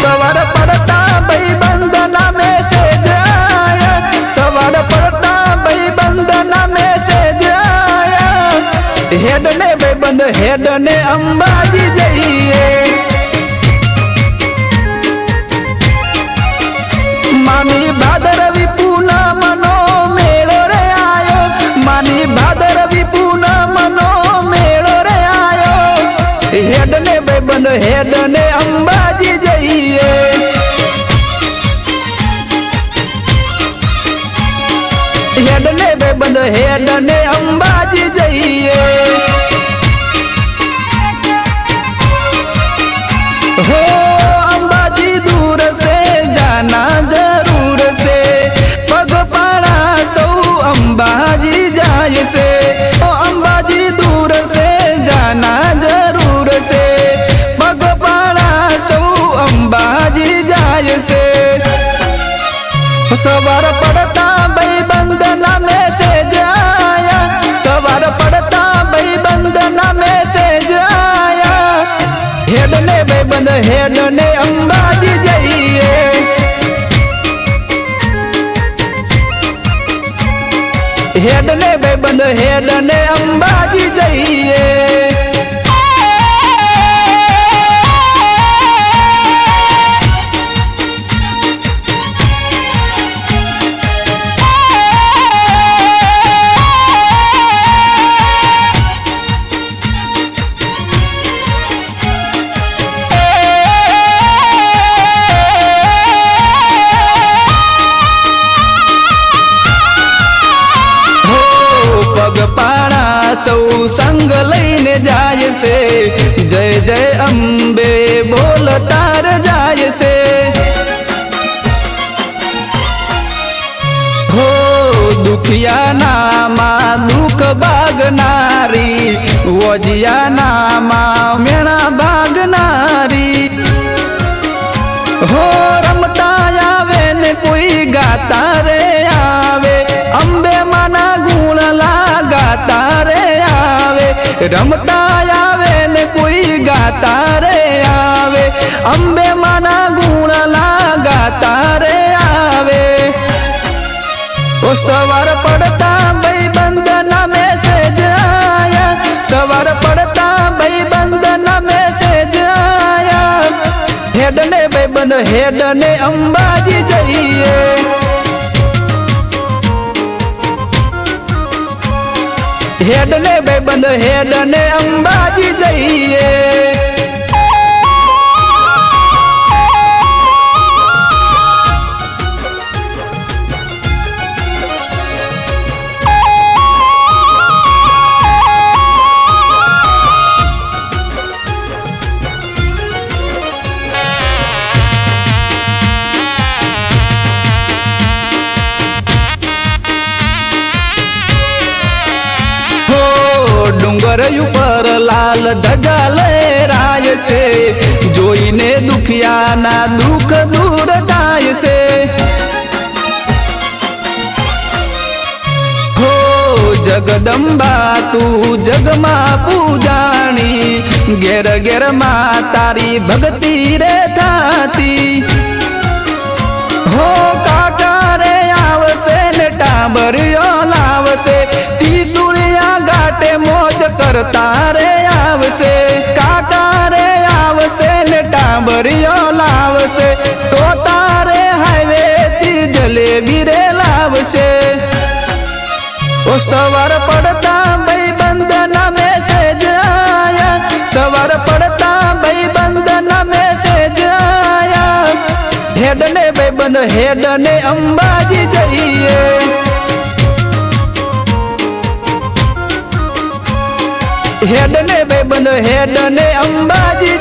सवार पड़ता भाई बंदना में से जाया, सवार पड़ता भाई बंदना में से जाया। हेड ने भाई बंद हेड ने अंबाजी जाइए, मानी भादरवी पूनम नो मेळो रे आयो, मानी भादरवी पूनम नो मेळो रे आयो। हेड ने भाई बंद हेड ने अंबाजी जाइए, हेड ने भाई बंद हेड ने अंबाजी जाइए। हो अंबाजी दूर से जाना जरूर से, पग पाड़ा सौ अंबाजी जाए से। ओ अंबाजी दूर से जाना जरूर से, पग पाड़ा सौ अंबाजी जाए से। सवार पड़ता भाई बंदना में से जाया, सवार पड़ता भाई बंदना में से जाया। हेड ने भाई बंद हेड ने अंबाजी जाइए, हेड ने भाई बंद हेड ने अंबाजी जाइए। पग पाड़ा सौ संग लईने जाय से, जय जय अंबे बोल तार जाय से। हो दुखिया नामा दुख बागनारी, वजिया नामा मेणा बागनारी। हो रमता आवे ने कोई गाता रे आवे, अंबे माना गुण गाता रे आवे। रमता आवे ने कोई गाता रे आवे, अंबे माना गुण गाता रे आवे। ओ सवार पड़ता भाई बंदना में से जाया, सवार पड़ता भाई बंदना में से जाया। हेड ने भाई बंद हेड ने अंबाजी जाइए, हेड ने भाई बंद हेड ने अंबाजी जाइए। डूंगर ऊपर लाल ध्वजा लहराय से, जोईने दुखिया ना दुख दूर जाय से। हो जगदम्बा तू जगमा पूजाणी, घेर घेर मा तारी भक्ति रे थाती। हो काका रे आवसे ने टाबरियो लावसे, तीसुरिया घाटे मोज करता रे आवसे। काका रे आवसे ने टाबरियो लावसे, तो तारे हाईवे ती जलेबी रे लावसे। ओ सवार पड़ता भाई बंदना में से जाया, सवार पड़ता भाई बंदना में से जाया। हेड ने भाई बंद हेड ने अंबाजी जाइए, हेड ने भाई बंद हेड ने अंबाजी